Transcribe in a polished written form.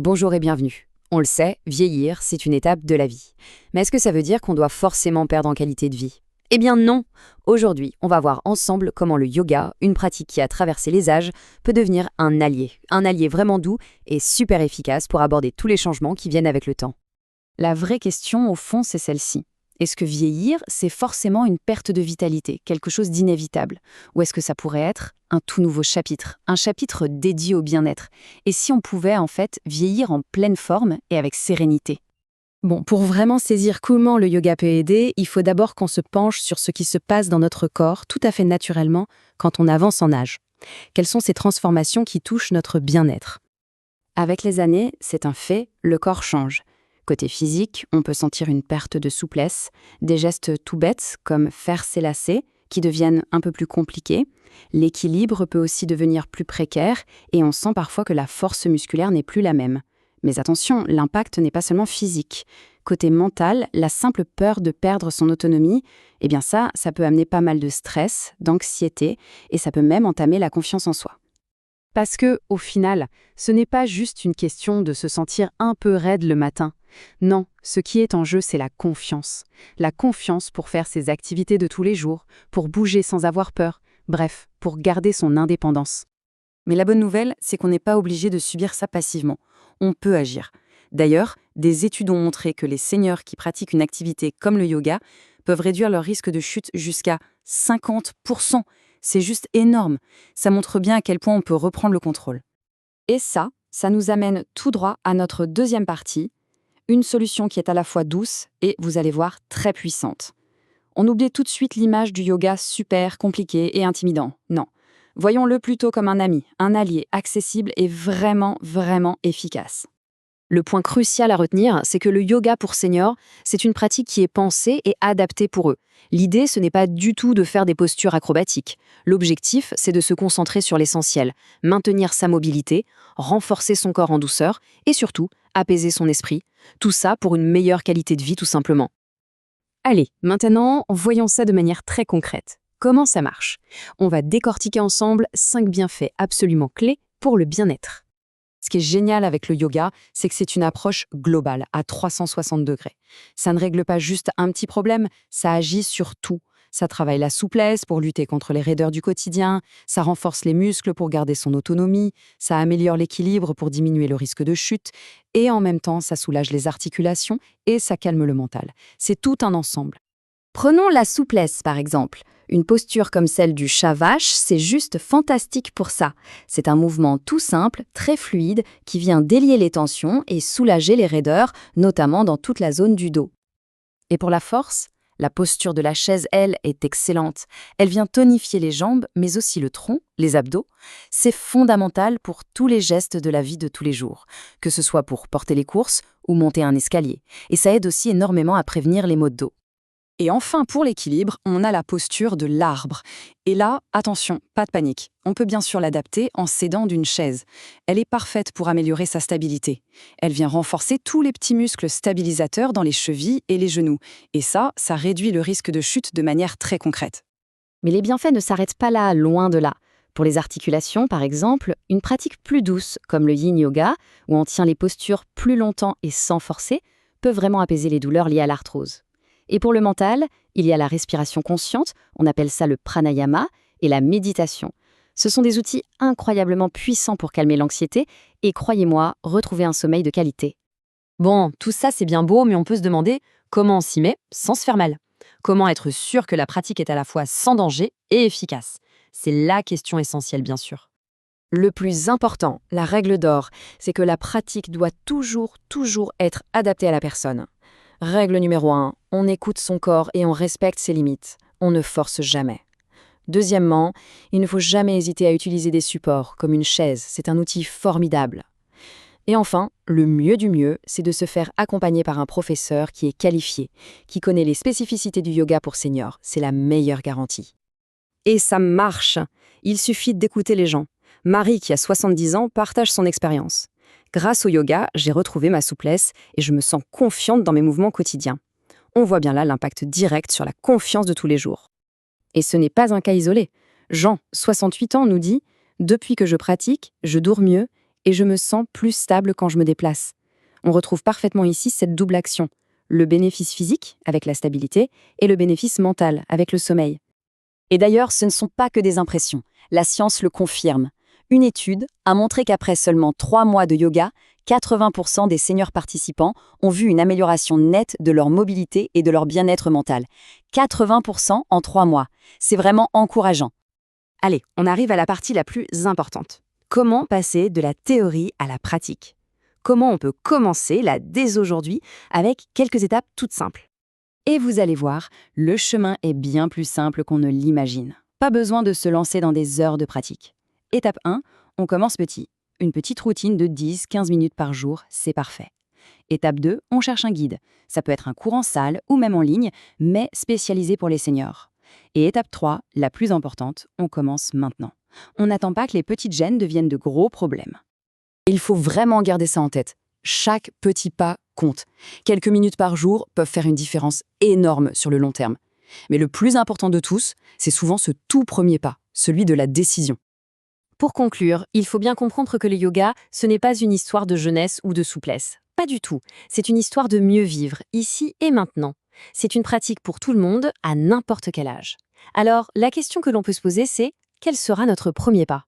Bonjour et bienvenue. On le sait, vieillir, c'est une étape de la vie. Mais est-ce que ça veut dire qu'on doit forcément perdre en qualité de vie? Eh bien non. Aujourd'hui, on va voir ensemble comment le yoga, une pratique qui a traversé les âges, peut devenir un allié. Un allié vraiment doux et super efficace pour aborder tous les changements qui viennent avec le temps. La vraie question, au fond, c'est celle-ci. Est-ce que vieillir, c'est forcément une perte de vitalité, quelque chose d'inévitable? Ou est-ce que ça pourrait être un tout nouveau chapitre, un chapitre dédié au bien-être? Et si on pouvait, en fait, vieillir en pleine forme et avec sérénité? Bon, pour vraiment saisir comment le yoga peut aider, il faut d'abord qu'on se penche sur ce qui se passe dans notre corps tout à fait naturellement quand on avance en âge. Quelles sont ces transformations qui touchent notre bien-être? Avec les années, c'est un fait, le corps change. Côté physique, on peut sentir une perte de souplesse, des gestes tout bêtes comme faire ses lacets qui deviennent un peu plus compliqués. L'équilibre peut aussi devenir plus précaire et on sent parfois que la force musculaire n'est plus la même. Mais attention, l'impact n'est pas seulement physique. Côté mental, la simple peur de perdre son autonomie, eh bien ça peut amener pas mal de stress, d'anxiété et ça peut même entamer la confiance en soi. Parce que, au final, ce n'est pas juste une question de se sentir un peu raide le matin. Non, ce qui est en jeu, c'est la confiance. La confiance pour faire ses activités de tous les jours, pour bouger sans avoir peur, bref, pour garder son indépendance. Mais la bonne nouvelle, c'est qu'on n'est pas obligé de subir ça passivement. On peut agir. D'ailleurs, des études ont montré que les seniors qui pratiquent une activité comme le yoga peuvent réduire leur risque de chute jusqu'à 50%. C'est juste énorme. Ça montre bien à quel point on peut reprendre le contrôle. Et ça nous amène tout droit à notre deuxième partie, une solution qui est à la fois douce et, vous allez voir, très puissante. On oublie tout de suite l'image du yoga super compliqué et intimidant. Non. Voyons-le plutôt comme un ami, un allié accessible et vraiment, vraiment efficace. Le point crucial à retenir, c'est que le yoga pour seniors, c'est une pratique qui est pensée et adaptée pour eux. L'idée, ce n'est pas du tout de faire des postures acrobatiques. L'objectif, c'est de se concentrer sur l'essentiel, maintenir sa mobilité, renforcer son corps en douceur et surtout, apaiser son esprit. Tout ça pour une meilleure qualité de vie tout simplement. Allez, maintenant, voyons ça de manière très concrète. Comment ça marche? On va décortiquer ensemble 5 bienfaits absolument clés pour le bien-être. Ce qui est génial avec le yoga, c'est que c'est une approche globale, à 360 degrés. Ça ne règle pas juste un petit problème, ça agit sur tout. Ça travaille la souplesse pour lutter contre les raideurs du quotidien, ça renforce les muscles pour garder son autonomie, ça améliore l'équilibre pour diminuer le risque de chute, et en même temps, ça soulage les articulations et ça calme le mental. C'est tout un ensemble. Prenons la souplesse, par exemple. Une posture comme celle du chat vache, c'est juste fantastique pour ça. C'est un mouvement tout simple, très fluide, qui vient délier les tensions et soulager les raideurs, notamment dans toute la zone du dos. Et pour la force, la posture de la chaise, elle, est excellente. Elle vient tonifier les jambes, mais aussi le tronc, les abdos. C'est fondamental pour tous les gestes de la vie de tous les jours, que ce soit pour porter les courses ou monter un escalier. Et ça aide aussi énormément à prévenir les maux de dos. Et enfin, pour l'équilibre, on a la posture de l'arbre. Et là, attention, pas de panique. On peut bien sûr l'adapter en s'aidant d'une chaise. Elle est parfaite pour améliorer sa stabilité. Elle vient renforcer tous les petits muscles stabilisateurs dans les chevilles et les genoux. Et ça réduit le risque de chute de manière très concrète. Mais les bienfaits ne s'arrêtent pas là, loin de là. Pour les articulations, par exemple, une pratique plus douce, comme le yin yoga, où on tient les postures plus longtemps et sans forcer, peut vraiment apaiser les douleurs liées à l'arthrose. Et pour le mental, il y a la respiration consciente, on appelle ça le pranayama, et la méditation. Ce sont des outils incroyablement puissants pour calmer l'anxiété et, croyez-moi, retrouver un sommeil de qualité. Bon, tout ça c'est bien beau, mais on peut se demander comment on s'y met sans se faire mal. Comment être sûr que la pratique est à la fois sans danger et efficace? C'est la question essentielle, bien sûr. Le plus important, la règle d'or, c'est que la pratique doit toujours être adaptée à la personne. Règle numéro 1, on écoute son corps et on respecte ses limites. On ne force jamais. Deuxièmement, il ne faut jamais hésiter à utiliser des supports, comme une chaise. C'est un outil formidable. Et enfin, le mieux du mieux, c'est de se faire accompagner par un professeur qui est qualifié, qui connaît les spécificités du yoga pour seniors. C'est la meilleure garantie. Et ça marche. Il suffit d'écouter les gens. Marie, qui a 70 ans, partage son expérience. Grâce au yoga, j'ai retrouvé ma souplesse et je me sens confiante dans mes mouvements quotidiens. On voit bien là l'impact direct sur la confiance de tous les jours. Et ce n'est pas un cas isolé. Jean, 68 ans, nous dit « Depuis que je pratique, je dors mieux et je me sens plus stable quand je me déplace. On retrouve parfaitement ici cette double action, le bénéfice physique avec la stabilité et le bénéfice mental avec le sommeil. Et d'ailleurs, ce ne sont pas que des impressions. La science le confirme. Une étude a montré qu'après seulement 3 mois de yoga, 80% des seniors participants ont vu une amélioration nette de leur mobilité et de leur bien-être mental. 80% en 3 mois. C'est vraiment encourageant. Allez, on arrive à la partie la plus importante. Comment passer de la théorie à la pratique? Comment on peut commencer là dès aujourd'hui avec quelques étapes toutes simples? Et vous allez voir, le chemin est bien plus simple qu'on ne l'imagine. Pas besoin de se lancer dans des heures de pratique. Étape 1, on commence petit. Une petite routine de 10-15 minutes par jour, c'est parfait. Étape 2, on cherche un guide. Ça peut être un cours en salle ou même en ligne, mais spécialisé pour les seniors. Et étape 3, la plus importante, on commence maintenant. On n'attend pas que les petites gênes deviennent de gros problèmes. Il faut vraiment garder ça en tête. Chaque petit pas compte. Quelques minutes par jour peuvent faire une différence énorme sur le long terme. Mais le plus important de tous, c'est souvent ce tout premier pas, celui de la décision. Pour conclure, il faut bien comprendre que le yoga, ce n'est pas une histoire de jeunesse ou de souplesse. Pas du tout. C'est une histoire de mieux vivre, ici et maintenant. C'est une pratique pour tout le monde, à n'importe quel âge. Alors, la question que l'on peut se poser, c'est quel sera notre premier pas ?